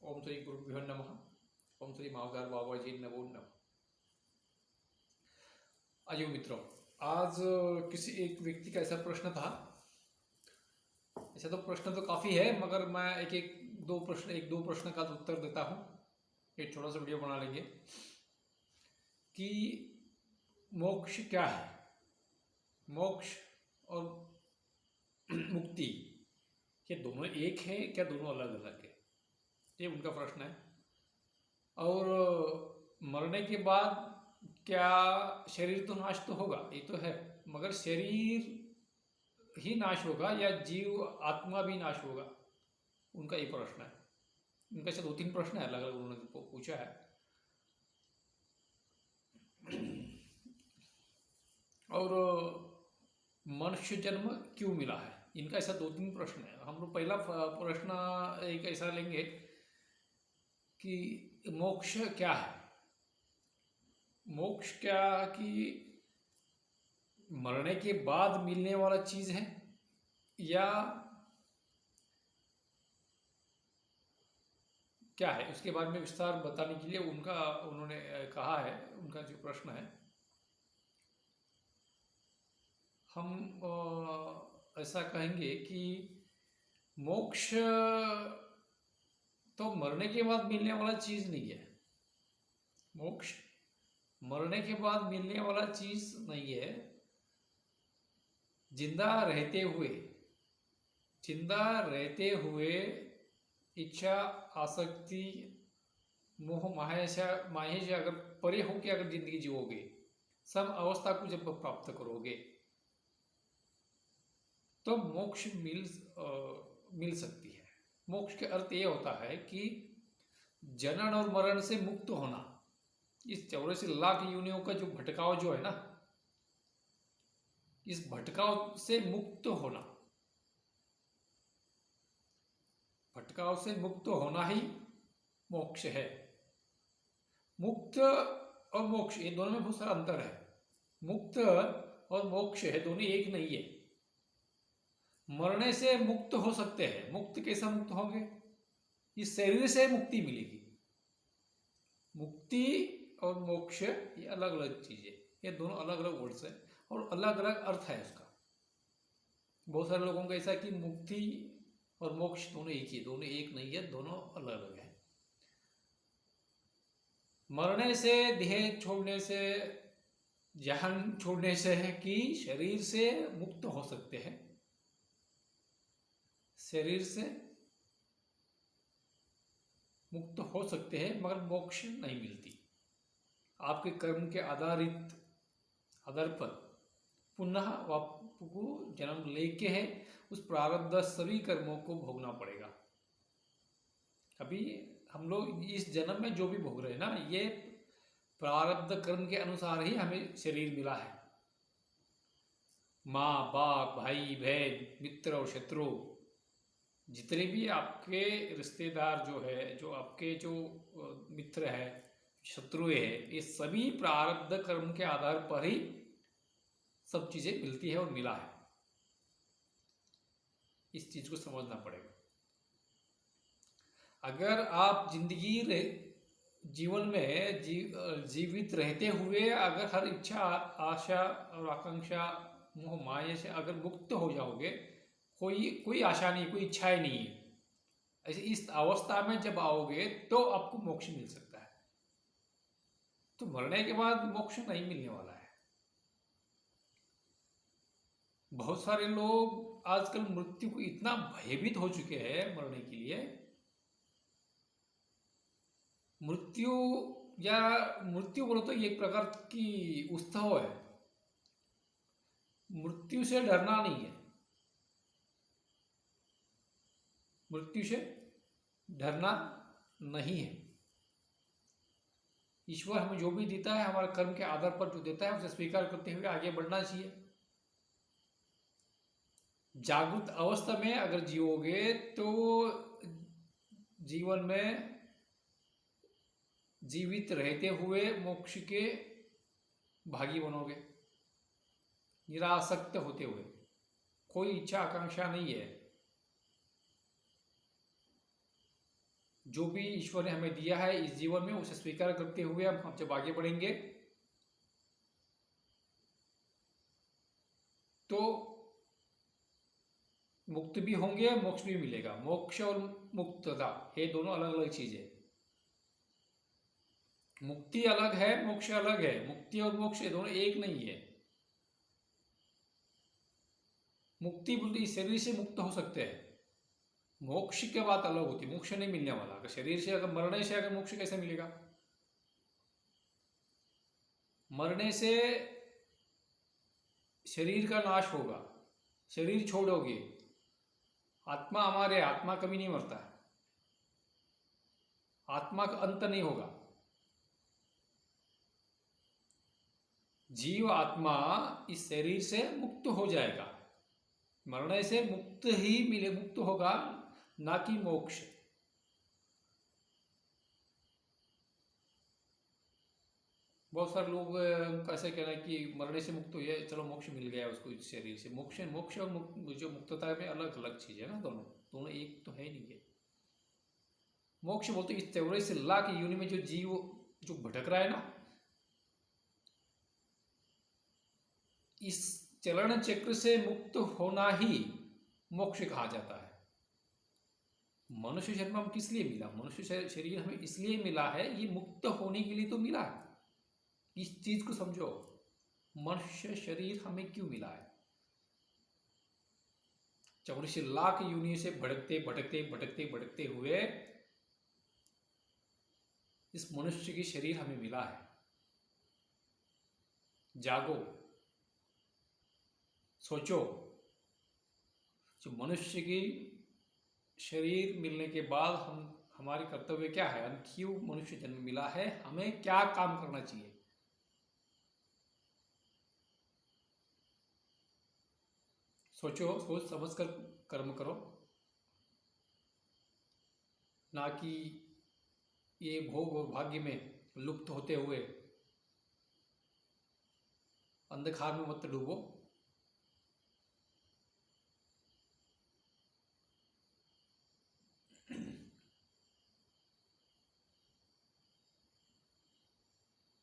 ओम श्री गुरुभ्यो नमः। ओम श्री मावदार बाबा जी नमो नमः। आइए मित्रों, आज किसी एक व्यक्ति का ऐसा प्रश्न था। ऐसा तो प्रश्न तो काफ़ी है, मगर मैं एक दो प्रश्न का उत्तर देता हूँ। एक छोटा सा वीडियो बना लेंगे कि मोक्ष क्या है। मोक्ष और मुक्ति, ये दोनों एक है क्या, दोनों अलग अलग है, ये उनका प्रश्न है। और मरने के बाद क्या शरीर तो नाश तो होगा, ये तो है, मगर शरीर ही नाश होगा या जीव आत्मा भी नाश होगा, उनका ये प्रश्न है। उनका से दो तीन प्रश्न है अलग अलग, उन्होंने पूछा है। और मनुष्य जन्म क्यों मिला है, इनका ऐसा दो तीन प्रश्न है। हम लोग पहला प्रश्न एक ऐसा लेंगे कि मोक्ष क्या है। मोक्ष क्या कि मरने के बाद मिलने वाला चीज़ है, या क्या है, उसके बारे में विस्तार बताने के लिए उन्होंने कहा है। उनका जो प्रश्न है, हम ऐसा कहेंगे कि मोक्ष तो मरने के बाद मिलने वाला चीज़ नहीं है। मोक्ष मरने के बाद मिलने वाला चीज़ नहीं है। जिंदा रहते हुए इच्छा, आसक्ति, मोह माया से अगर परे होकर अगर जिंदगी जियोगे, सब अवस्था को जब प्राप्त करोगे, तो मोक्ष मिल सकती है। मोक्ष के अर्थ ये होता है कि जनन और मरण से मुक्त होना। इस 84 लाख योनियों का जो भटकाव जो है ना, इस भटकाव से मुक्त होना, भटकाव से मुक्त होना ही मोक्ष है। मुक्त और मोक्ष, ये दोनों में बहुत सारा अंतर है। मुक्त और मोक्ष है, दोनों एक नहीं है। मरने से मुक्त हो सकते हैं। मुक्त कैसा मुक्त होंगे, इस शरीर से मुक्ति मिलेगी। मुक्ति और मोक्ष ये अलग अलग चीजें, ये दोनों अलग अलग वर्ड्स है और अलग अलग अर्थ है उसका। बहुत सारे लोगों का ऐसा है कि मुक्ति और मोक्ष दोनों एक ही, दोनों एक नहीं है, दोनों अलग अलग है। मरने से, देह छोड़ने से, जहन छोड़ने से है कि शरीर से मुक्त हो सकते हैं। शरीर से मुक्त हो सकते हैं, मगर मोक्ष नहीं मिलती। आपके कर्म के आधार पर पुनः आपको जन्म लेके है उस प्रारब्ध सभी कर्मों को भोगना पड़ेगा। अभी हम लोग इस जन्म में जो भी भोग रहे हैं ना, ये प्रारब्ध कर्म के अनुसार ही हमें शरीर मिला है। माँ बाप, भाई बहन, मित्र और शत्रु, जितने भी आपके रिश्तेदार जो है, जो आपके जो मित्र है, शत्रु है, ये सभी प्रारब्ध कर्म के आधार पर ही सब चीजें मिलती है और मिला है। इस चीज को समझना पड़ेगा। अगर आप जीवन में जीवित रहते हुए अगर हर इच्छा, आशा और आकांक्षा, मोह माया से अगर मुक्त हो जाओगे, कोई आशा नहीं, कोई इच्छाएं नहीं है, ऐसे इस अवस्था में जब आओगे तो आपको मोक्ष मिल सकता है। तो मरने के बाद मोक्ष नहीं मिलने वाला है। बहुत सारे लोग आजकल मृत्यु को इतना भयभीत हो चुके हैं मरने के लिए। मृत्यु बोलो तो एक प्रकार की उत्सव है। मृत्यु से डरना नहीं है, मृत्यु से डरना नहीं है। ईश्वर हमें जो भी देता है, हमारे कर्म के आधार पर जो देता है, उसे स्वीकार करते हुए आगे बढ़ना चाहिए। जागृत अवस्था में अगर जियोगे तो जीवन में जीवित रहते हुए मोक्ष के भागी बनोगे, निरासक्त होते हुए। कोई इच्छा आकांक्षा नहीं है। जो भी ईश्वर ने हमें दिया है इस जीवन में उसे स्वीकार करते हुए हम जब आगे बढ़ेंगे तो मुक्त भी होंगे, मोक्ष भी मिलेगा। मोक्ष और मुक्तता ये दोनों अलग अलग चीजें। मुक्ति अलग है, मोक्ष अलग है। मुक्ति और मोक्ष ये दोनों एक नहीं है। मुक्ति बोलते इस शरीर से मुक्त हो सकते हैं, मोक्ष की बात अलग होती है। मोक्ष नहीं मिलने वाला। अगर शरीर से अगर मरने से अगर मोक्ष कैसे मिलेगा? मरने से शरीर का नाश होगा, शरीर छोड़ोगे। आत्मा हमारे, आत्मा कभी नहीं मरता है, आत्मा का अंत नहीं होगा। जीव आत्मा इस शरीर से मुक्त हो जाएगा, मरने से मुक्त ही मिले, मुक्त होगा, ना कि मोक्ष। बहुत सारे लोग उनका ऐसा कहना है कि मरने से मुक्त हो गया, चलो मोक्ष मिल गया उसको इस शरीर से। मोक्ष मोक्ष और जो मुक्तता में अलग अलग चीज है ना, दोनों दोनों एक तो है नहीं है। मोक्ष बोलते इस 84 लाख योनि में जो जीव जो भटक रहा है ना, इस चलन चक्र से मुक्त होना ही मोक्ष कहा जाता है। मनुष्य जन्म हम किस लिए मिला? मनुष्य शरीर हमें इसलिए मिला है, ये मुक्त होने के लिए तो मिला है। इस चीज को समझो, मनुष्य शरीर हमें क्यों मिला है? 84 लाख योनि से भटकते भटकते भटकते भटकते हुए इस मनुष्य की शरीर हमें मिला है। जागो, सोचो, जो मनुष्य की शरीर मिलने के बाद हमारे कर्तव्य क्या है? हम क्यों मनुष्य जन्म मिला है? हमें क्या काम करना चाहिए? सोचो, सोच समझ कर कर्म करो, ना कि ये भोग और भाग्य में लुप्त होते हुए अंधकार में मत डूबो।